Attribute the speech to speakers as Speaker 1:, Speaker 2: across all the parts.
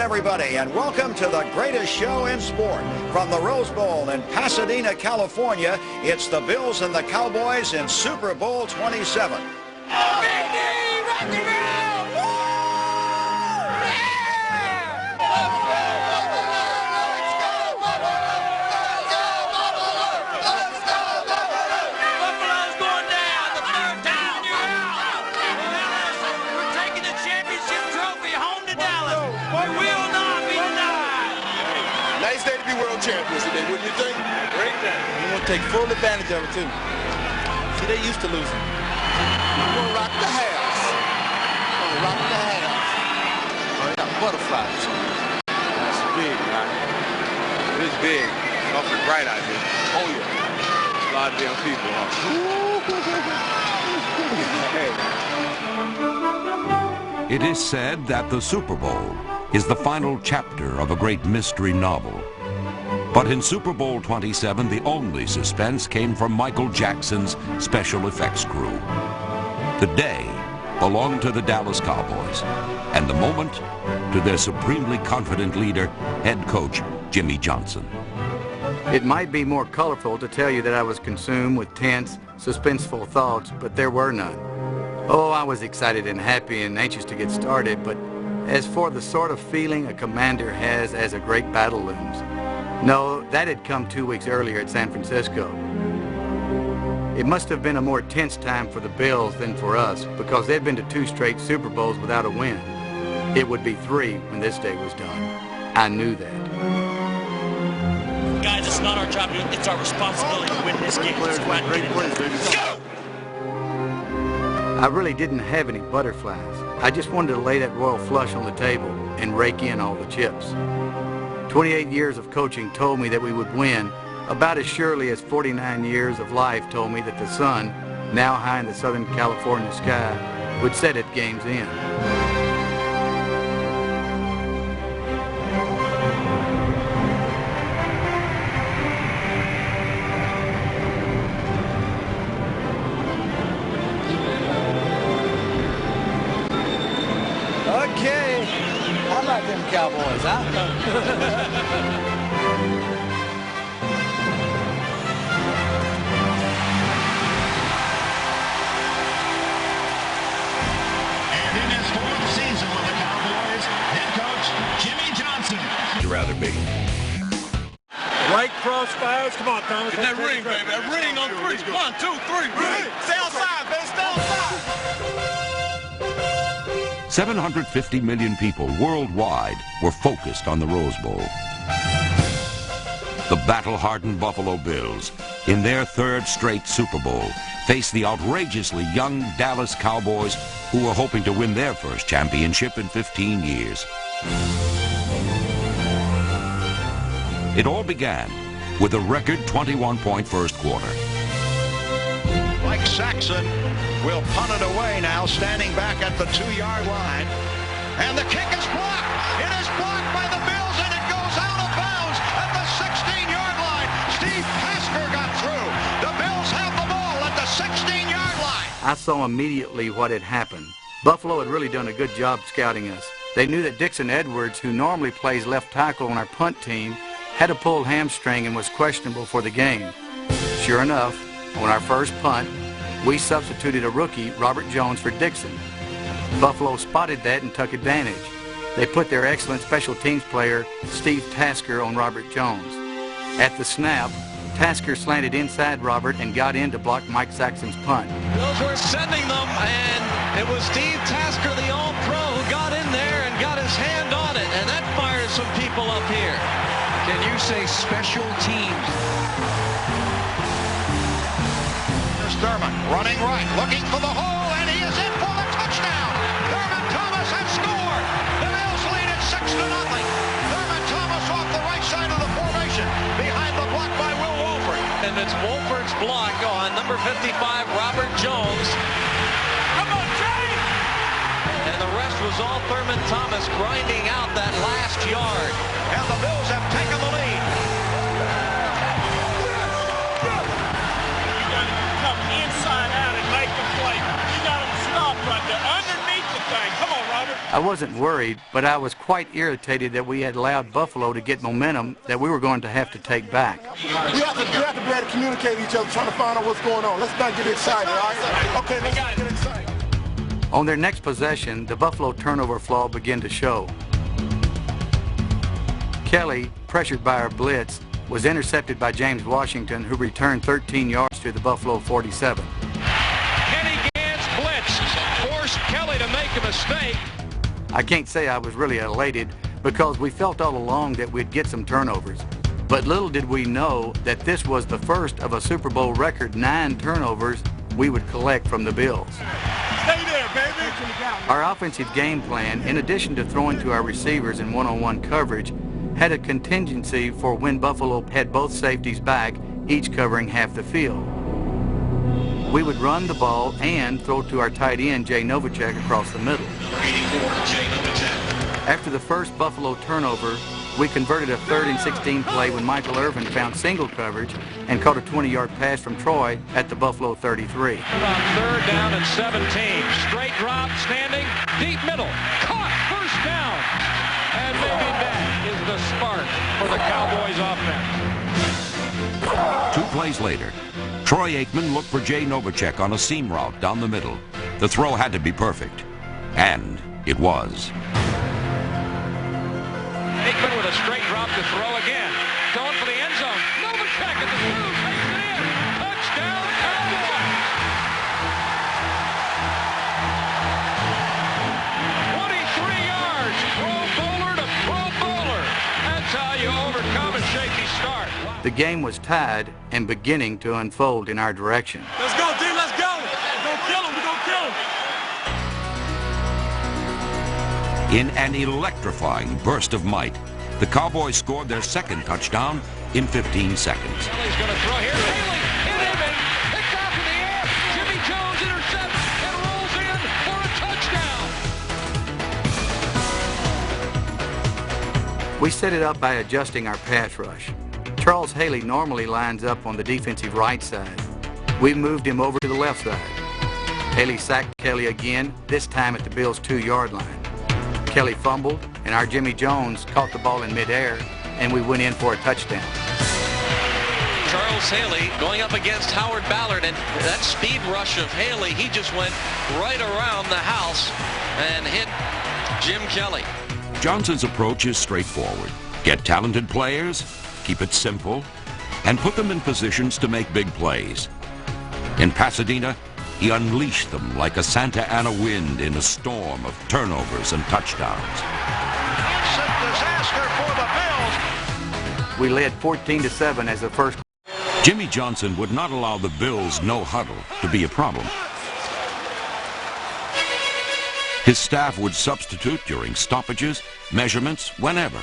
Speaker 1: everybody, and welcome to the greatest show in sport. From the Rose Bowl in Pasadena, California, it's the Bills and the Cowboys in Super Bowl 27.
Speaker 2: Champions today, wouldn't you think?
Speaker 3: Great day.
Speaker 2: You want to take full advantage of it, too. See, they used to losing. We're going to rock the house. We're going to rock the house. Oh, they got butterflies.
Speaker 3: That's big, man. It is big. It's awfully bright out here.
Speaker 2: Oh, yeah.
Speaker 3: There's a lot of damn people, huh?
Speaker 4: It is said that the Super Bowl is the final chapter of a great mystery novel. But in Super Bowl 27, the only suspense came from Michael Jackson's special effects crew. The day belonged to the Dallas Cowboys, and the moment to their supremely confident leader, head coach Jimmy Johnson.
Speaker 5: It might be more colorful to tell you that I was consumed with tense, suspenseful thoughts, but there were none. Oh, I was excited and happy and anxious to get started, but as for the sort of feeling a commander has as a great battle looms, no, that had come 2 weeks earlier at San Francisco. It must have been a more tense time for the Bills than for us, because they'd been to 2 straight Super Bowls without a win. It would be 3 when this day was done. I knew that.
Speaker 6: Guys, it's not our job. It's our responsibility to win this game. Let's go out and get it. Let's go!
Speaker 5: I really didn't have any butterflies. I just wanted to lay that royal flush on the table and rake in all the chips. 28 years of coaching told me that we would win, about as surely as 49 years of life told me that the sun, now high in the Southern California sky, would set at game's end.
Speaker 2: Okay. How about them Cowboys, huh?
Speaker 7: And in his 4th season with the Cowboys, head coach Jimmy Johnson.
Speaker 4: You'd rather be.
Speaker 8: Right crossfires. Come on, Thomas.
Speaker 3: Get that ring, baby. That ring on 3. 1, 2, 3. Ring. Stay outside, baby. Stay outside.
Speaker 4: 750 million people worldwide were focused on the Rose Bowl. The battle-hardened Buffalo Bills, in their 3rd straight Super Bowl, faced the outrageously young Dallas Cowboys, who were hoping to win their first championship in 15 years. It all began with a record 21-point first quarter.
Speaker 1: Mike Saxon will punt it away now, standing back at the 2-yard line. And the kick is blocked. It is blocked by the Bills, and it goes out of bounds at the 16-yard line. Steve Tasker got through. The Bills have the ball at the 16-yard line.
Speaker 5: I saw immediately what had happened. Buffalo had really done a good job scouting us. They knew that Dixon Edwards, who normally plays left tackle on our punt team, had a pulled hamstring and was questionable for the game. Sure enough, on our first punt, we substituted a rookie, Robert Jones, for Dixon. Buffalo spotted that and took advantage. They put their excellent special teams player, Steve Tasker, on Robert Jones. At the snap, Tasker slanted inside Robert and got in to block Mike Saxon's punt.
Speaker 9: Bills were sending them, and it was Steve Tasker, the All-Pro, who got in there and got his hand on it, and that fired some people up here. Can you say special teams?
Speaker 1: Here's Thurman running right, looking for the hole, and he is in for the touchdown. Thurman Thomas has scored. The Bills lead it 6-0. Thurman Thomas off the right side of the formation, behind the block by Will Wolford.
Speaker 9: And it's Wolford's block on number 55, Robert Jones.
Speaker 6: Come on, Jay!
Speaker 9: And the rest was all Thurman Thomas grinding out that last yard.
Speaker 1: And the Bills have taken the lead.
Speaker 8: You got to come inside out and make the play. You got them stopped right there underneath the thing. Come on, Robert.
Speaker 5: I wasn't worried, but I was quite irritated that we had allowed Buffalo to get momentum that we were going to have to take back.
Speaker 2: We have to be able to communicate with each other, trying to find out what's going on. Let's not get excited, all right? Okay, let's not get excited.
Speaker 5: On their next possession, the Buffalo turnover flaw began to show. Kelly, pressured by our blitz, was intercepted by James Washington, who returned 13 yards to the Buffalo 47.
Speaker 9: Kenny Gantz blitzed, forced Kelly to make a mistake.
Speaker 5: I can't say I was really elated because we felt all along that we'd get some turnovers. But little did we know that this was the first of a Super Bowl record 9 turnovers we would collect from the Bills.
Speaker 8: Stay there, baby.
Speaker 5: Our offensive game plan, in addition to throwing to our receivers in one-on-one coverage, had a contingency for when Buffalo had both safeties back, each covering half the field. We would run the ball and throw to our tight end, Jay Novacek, across the middle. After the first Buffalo turnover, we converted a 3rd and 16 play when Michael Irvin found single coverage and caught a 20-yard pass from Troy at the Buffalo 33.
Speaker 9: On 3rd down and 17. Straight drop, standing, deep middle. Caught, first down. And maybe that is the spark for the Cowboys offense.
Speaker 4: 2 plays later, Troy Aikman looked for Jay Novacek on a seam route down the middle. The throw had to be perfect, and it was.
Speaker 9: Aikman with a straight drop to throw again. Going for the end zone. Novacek at the 2. Takes it in. Touchdown, Cowboys. 23 yards. Pro bowler to pro bowler. That's how you overcome a shaky start.
Speaker 5: The game was tied and beginning to unfold in our direction.
Speaker 8: Let's go, D. Let's go. We're going to kill him. We're going to kill him.
Speaker 4: In an electrifying burst of might, the Cowboys scored their 2nd touchdown in 15 seconds.
Speaker 9: Kelly's going to throw here. Haley hit him and picked off in the air. Jimmy Jones intercepts and rolls in for a touchdown.
Speaker 5: We set it up by adjusting our pass rush. Charles Haley normally lines up on the defensive right side. We moved him over to the left side. Haley sacked Kelly again, this time at the Bills' 2-yard line. Kelly fumbled, and our Jimmy Jones caught the ball in midair, and we went in for a touchdown.
Speaker 10: Charles Haley going up against Howard Ballard, and that speed rush of Haley, he just went right around the house and hit Jim Kelly.
Speaker 4: Johnson's approach is straightforward. Get talented players, keep it simple, and put them in positions to make big plays. In Pasadena, he unleashed them like a Santa Ana wind in a storm of turnovers and touchdowns.
Speaker 1: Instant disaster for the Bills.
Speaker 5: We led 14-7 as the first.
Speaker 4: Jimmy Johnson would not allow the Bills' no huddle to be a problem. His staff would substitute during stoppages, measurements, whenever.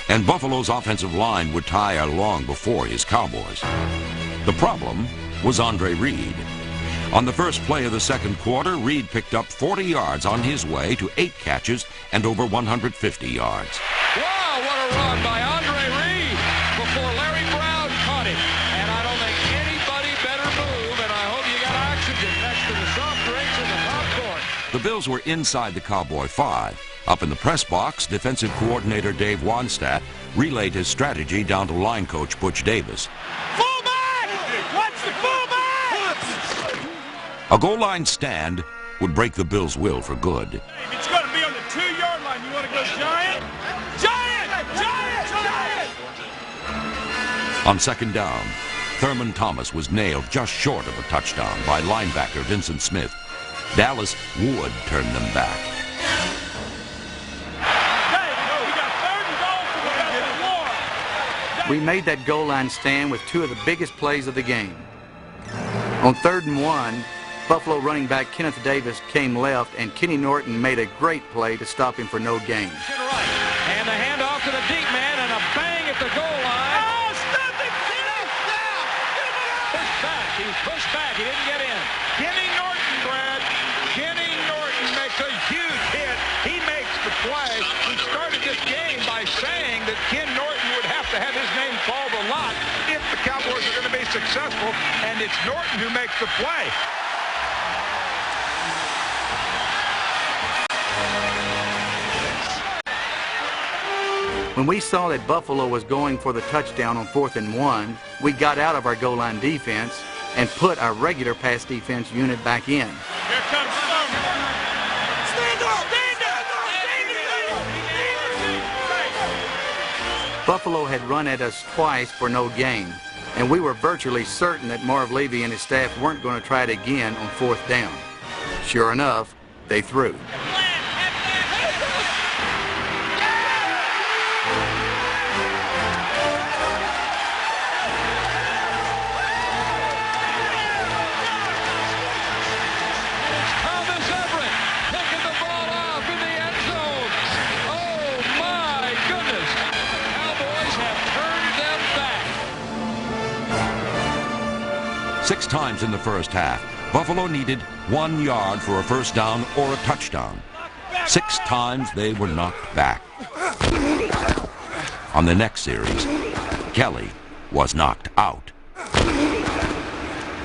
Speaker 4: And Buffalo's offensive line would tire long before his Cowboys. The problem was Andre Reed. On the first play of the 2nd quarter, Reed picked up 40 yards on his way to 8 catches and over 150 yards.
Speaker 9: Wow, what a run by Andre Reed before Larry Brown caught him. And I don't think anybody better move, and I hope you got oxygen next to the soft drinks and the popcorn.
Speaker 4: The Bills were inside the Cowboy 5. Up in the press box, defensive coordinator Dave Wanstadt relayed his strategy down to line coach Butch Davis.
Speaker 8: Fullback! Watch the fullback!
Speaker 4: A goal line stand would break the Bills' will for good.
Speaker 8: It's going to be on the 2-yard line. You want to go giant? Giant! Giant! Giant!
Speaker 4: On 2nd down, Thurman Thomas was nailed just short of a touchdown by linebacker Vincent Smith. Dallas would turn them back.
Speaker 5: We made that goal line stand with 2 of the biggest plays of the game. On 3rd and 1, Buffalo running back Kenneth Davis came left, and Kenny Norton made a great play to stop him for no gain.
Speaker 9: Right. And the handoff to the deep man and a bang at the goal line.
Speaker 8: Oh, stop it, Kenny!
Speaker 9: Pushed back. He was pushed back. He didn't get in.
Speaker 7: Kenny Norton, Brad. Kenny Norton makes a huge hit. He makes the play. We started this game by saying that Ken Norton would have to have his name called a lot if the Cowboys are going to be successful, and it's Norton who makes the play.
Speaker 5: When we saw that Buffalo was going for the touchdown on 4th and 1, we got out of our goal line defense and put our regular pass defense unit back in.
Speaker 8: Here comes Sumner. Stand up! Stand up! Stand up!
Speaker 5: Buffalo had run at us twice for no gain, and we were virtually certain that Marv Levy and his staff weren't going to try it again on 4th down. Sure enough, they threw. 6 times in the first half, Buffalo needed 1 yard for a first down or a touchdown. 6 times they were knocked back. On the next series, Kelly was knocked out.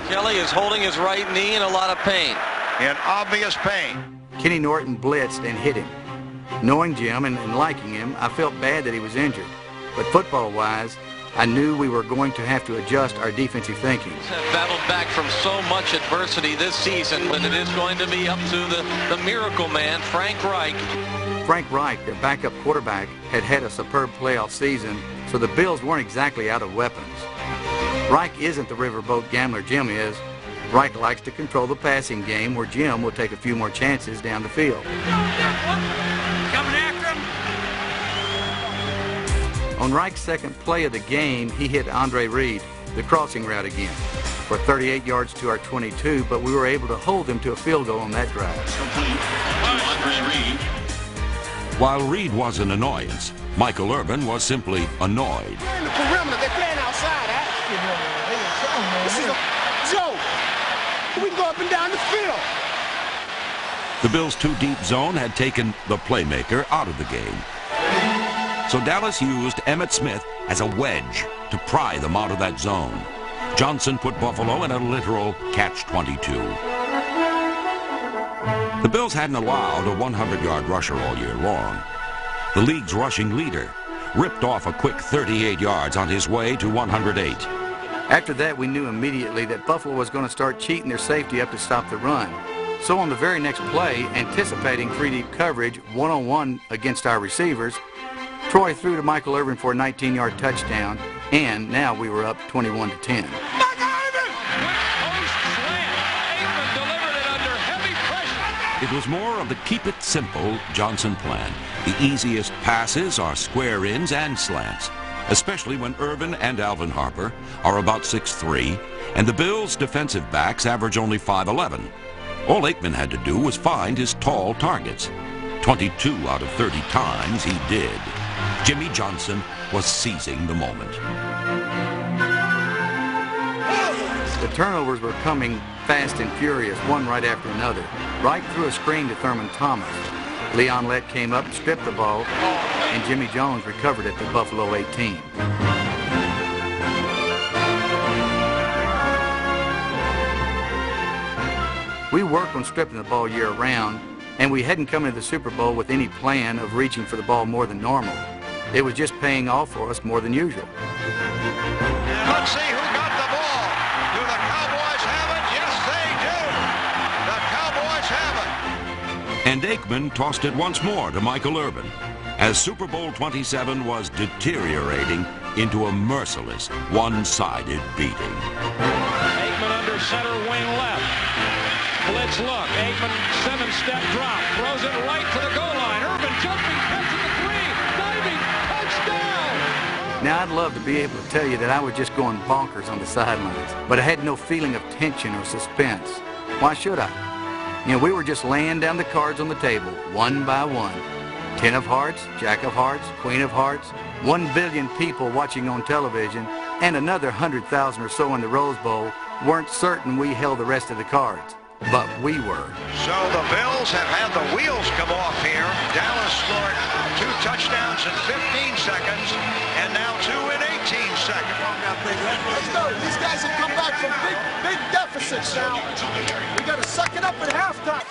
Speaker 10: Kelly is holding his right knee in a lot of pain.
Speaker 1: In obvious pain.
Speaker 5: Kenny Norton blitzed and hit him. Knowing Jim and liking him, I felt bad that he was injured. But football-wise, I knew we were going to have to adjust our defensive thinking.
Speaker 10: Have battled back from so much adversity this season, but it is going to be up to the miracle man, Frank Reich.
Speaker 5: Frank Reich, their backup quarterback, had a superb playoff season, so the Bills weren't exactly out of weapons. Reich isn't the riverboat gambler Jim is. Reich likes to control the passing game, where Jim will take a few more chances down the field.
Speaker 8: Coming after him.
Speaker 5: On Reich's second play of the game, he hit Andre Reed, the crossing route again, for 38 yards to our 22, but we were able to hold him to a field goal on that drive.
Speaker 4: While Reed was an annoyance, Michael Irvin was simply annoyed.
Speaker 2: They're in the perimeter. They're playing outside, This is a joke. We can go up and down the field.
Speaker 4: The Bills' 2-deep zone had taken the playmaker out of the game. So Dallas used Emmitt Smith as a wedge to pry them out of that zone. Johnson put Buffalo in a literal catch-22. The Bills hadn't allowed a 100-yard rusher all year long. The league's rushing leader ripped off a quick 38 yards on his way to 108.
Speaker 5: After that, we knew immediately that Buffalo was going to start cheating their safety up to stop the run. So on the very next play, anticipating 3-deep coverage, one-on-one against our receivers, Troy threw to Michael Irvin for a 19-yard touchdown, and now we were up 21-10.
Speaker 4: It was more of the keep it simple Johnson plan. The easiest passes are square ins and slants, especially when Irvin and Alvin Harper are about 6'3", and the Bills' defensive backs average only 5'11". All Aikman had to do was find his tall targets. 22 out of 30 times he did. Jimmy Johnson was seizing the moment.
Speaker 5: The turnovers were coming fast and furious, one right after another. Wright threw a screen to Thurman Thomas. Leon Lett came up and stripped the ball, and Jimmy Jones recovered at the Buffalo 18. We worked on stripping the ball year-round, and we hadn't come into the Super Bowl with any plan of reaching for the ball more than normal. It was just paying off for us more than usual.
Speaker 1: Let's see who got the ball. Do the Cowboys have it? Yes, they do. The Cowboys have it.
Speaker 4: And Aikman tossed it once more to Michael Irvin, as Super Bowl 27 was deteriorating into a merciless, one-sided beating.
Speaker 8: Aikman under center wing left. Blitz look. Aikman 7-step drop. Throws it right to the goal line. Irvin jumping, catching the 3. Diving. Touchdown.
Speaker 5: Now, I'd love to be able to tell you that I was just going bonkers on the sidelines, but I had no feeling of tension or suspense. Why should I? You know, we were just laying down the cards on the table, one by one. 10 of hearts, Jack of hearts, Queen of hearts, 1 billion people watching on television, and another 100,000 or so in the Rose Bowl weren't certain we held the rest of the cards. But we were.
Speaker 1: So the Bills have had the wheels come off here. Dallas scored 2 touchdowns in 15 seconds, and now 2 in 18 seconds.
Speaker 2: Let's go. These guys have come back from big deficits now. We got to suck it up at halftime.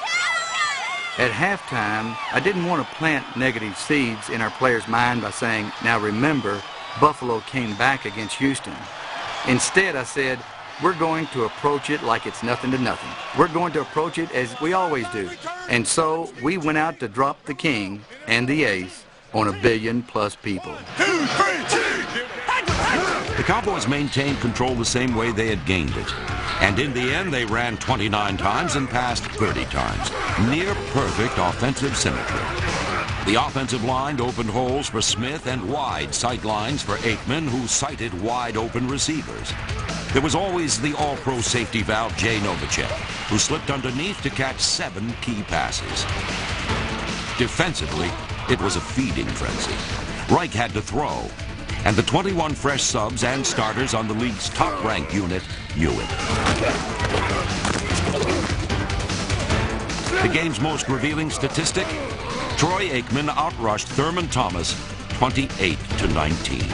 Speaker 5: At halftime, I didn't want to plant negative seeds in our players' mind by saying, now remember, Buffalo came back against Houston. Instead, I said, we're going to approach it like it's nothing to nothing. We're going to approach it as we always do. And so we went out to drop the king and the ace on 1 billion+ people.
Speaker 4: The Cowboys maintained control the same way they had gained it. And in the end, they ran 29 times and passed 30 times. Near perfect offensive symmetry. The offensive line opened holes for Smith and wide sight lines for Aikman, who sighted wide open receivers. There was always the all-pro safety valve Jay Novacek, who slipped underneath to catch 7 key passes. Defensively, it was a feeding frenzy. Reich had to throw, and the 21 fresh subs and starters on the league's top-ranked unit knew it. The game's most revealing statistic, Troy Aikman outrushed Thurman Thomas 28-19.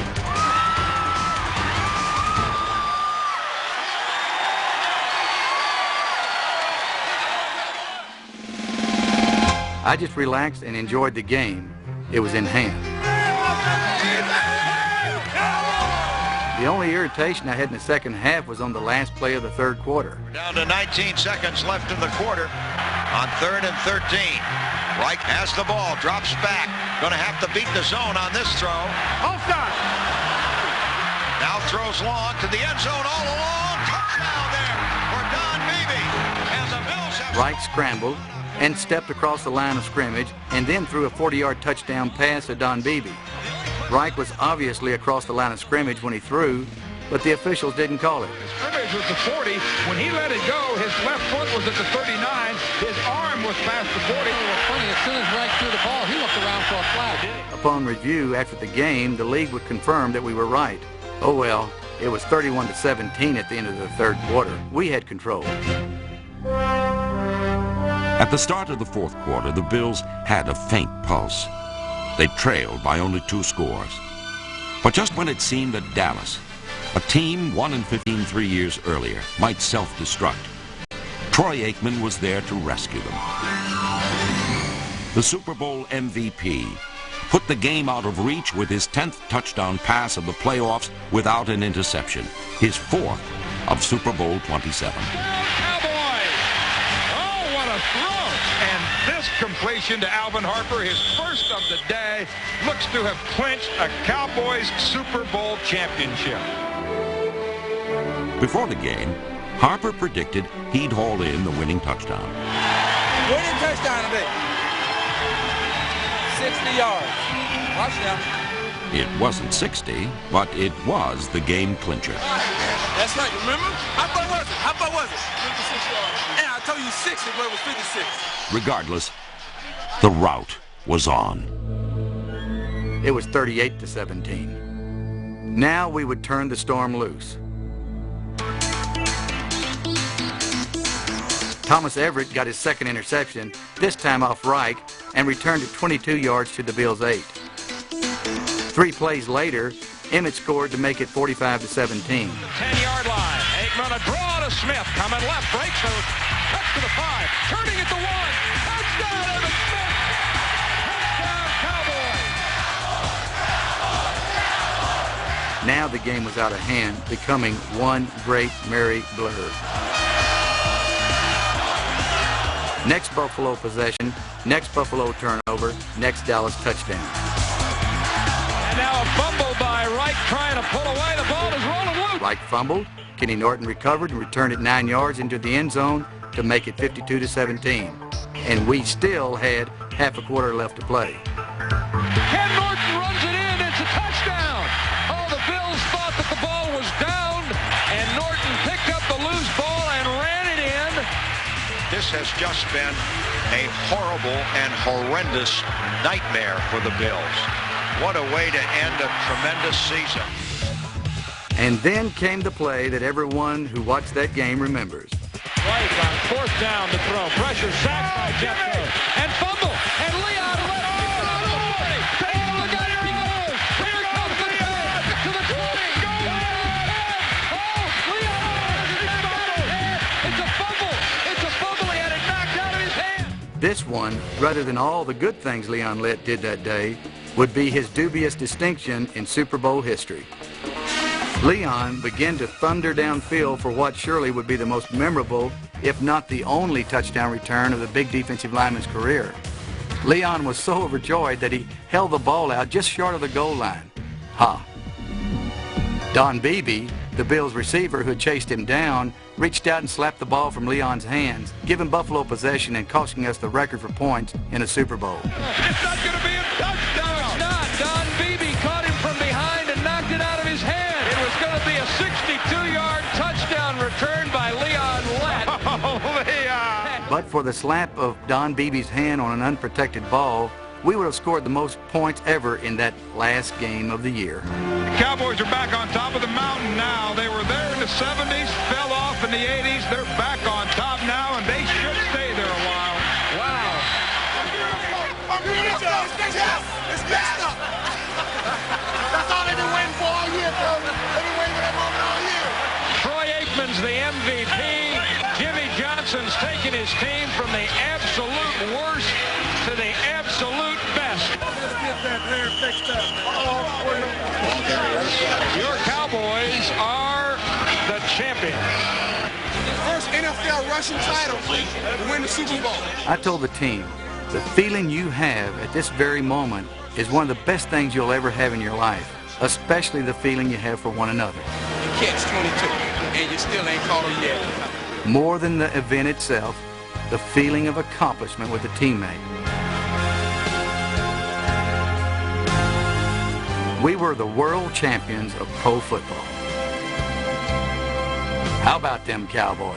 Speaker 5: I just relaxed and enjoyed the game. It was in hand. The only irritation I had in the second half was on the last play of the third quarter.
Speaker 1: Down to 19 seconds left in the quarter on 3rd and 13. Reich has the ball, drops back. Going to have to beat the zone on this throw.
Speaker 7: Offside.
Speaker 1: Now throws long to the end zone all along. Touchdown there for Don Beebe. And the Bills have...
Speaker 5: Reich scrambled and stepped across the line of scrimmage and then threw a 40-yard touchdown pass to Don Beebe. Reich was obviously across the line of scrimmage when he threw, but the officials didn't call it.
Speaker 7: The scrimmage was the 40. When he let it go, his left foot was at the 39. His arm was past the 40.
Speaker 2: Funny, as soon as Reich threw the ball, he looked around for a flag.
Speaker 5: Upon review after the game, the league would confirm that we were right. Oh well, it was 31-17 at the end of the third quarter. We had control.
Speaker 4: At the start of the fourth quarter, the Bills had a faint pulse. They trailed by only 2 scores. But just when it seemed that Dallas, a team 1-15 3 years earlier, might self-destruct, Troy Aikman was there to rescue them. The Super Bowl MVP put the game out of reach with his 10th touchdown pass of the playoffs without an interception, his 4th of Super Bowl 27.
Speaker 7: Throw. And this completion to Alvin Harper, his first of the day, looks to have clinched a Cowboys Super Bowl championship.
Speaker 4: Before the game, Harper predicted he'd haul in the winning touchdown.
Speaker 2: Winning touchdown today. 60 yards. Watch now.
Speaker 4: It wasn't 60, but it was the game clincher.
Speaker 2: That's right, remember? How far was it? How far was it? 56 yards. And I told you 60, but it was 56.
Speaker 4: Regardless, the route was on.
Speaker 5: It was 38-17. Now we would turn the storm loose. Thomas Everett got his second interception, this time off Reich, and returned it 22 yards to the Bills' 8. 3 plays later, Emmett scored to make it 45-17.
Speaker 7: The 10-yard line. Aikman a draw to Smith. Coming left, breaks those. Cuts to the 5. Turning at the 1. Touchdown, Emmett Smith. Touchdown, Cowboys.
Speaker 5: Now the game was out of hand, becoming one great merry blur. Next Buffalo possession, next Buffalo turnover, next Dallas touchdown.
Speaker 7: And now a fumble by Reich trying to pull away. The ball is rolling loose.
Speaker 5: Reich fumbled. Kenny Norton recovered and returned it 9 yards into the end zone to make it 52-17. And we still had half a quarter left to play.
Speaker 7: Ken Norton runs it in. It's a touchdown. Oh, the Bills thought that the ball was down, and Norton picked up the loose ball and ran it in.
Speaker 1: This has just been a horrible and horrendous nightmare for the Bills. What a way to end a tremendous season.
Speaker 5: And then came the play that everyone who watched that game remembers.
Speaker 8: Right on 4th down to throw. Pressure sacked by Jeff Rose. And fumble. And Leon let it go. Oh, look out, here he goes. Here comes the man to the 20. Go ahead. Oh, Leon. It's a fumble. It's a fumble. He had it knocked out of his hand.
Speaker 5: This one, rather than all the good things Leon Lett did that day, would be his dubious distinction in Super Bowl history. Leon began to thunder downfield for what surely would be the most memorable, if not the only touchdown return of the big defensive lineman's career. Leon was so overjoyed that he held the ball out just short of the goal line. Don Beebe, the Bills receiver who had chased him down, reached out and slapped the ball from Leon's hands, giving Buffalo possession and costing us the record for points in a Super Bowl.
Speaker 7: It's not going to be a touchdown.
Speaker 8: It's not. Don Beebe caught him from behind and knocked it out of his hand. It was going to be a 62-yard touchdown return by Leon Lett.
Speaker 7: Oh, Leon!
Speaker 5: But for the slap of Don Beebe's hand on an unprotected ball, we would have scored the most points ever in that last game of the year.
Speaker 7: The Cowboys are back on top of the mountain now. They were there in the 70s, fell off in the 80s. They're back on top now, and they should stay there a while.
Speaker 8: Wow.
Speaker 2: It's messed up. That's all they've been waiting for all year, bro. They've been waiting for that moment all year.
Speaker 8: Troy Aikman's the MVP. Jimmy Johnson's taking his team from the absolute worst to the absolute best.
Speaker 2: Let's get that there fixed up.
Speaker 8: Your Cowboys are the champions.
Speaker 2: First NFL rushing title to win the Super Bowl.
Speaker 5: I told the team, the feeling you have at this very moment is one of the best things you'll ever have in your life, especially the feeling you have for one another.
Speaker 2: You catch 22, and you still ain't caught them yet.
Speaker 5: More than the event itself, the feeling of accomplishment with a teammate. We were the world champions of pro football. How about them Cowboys?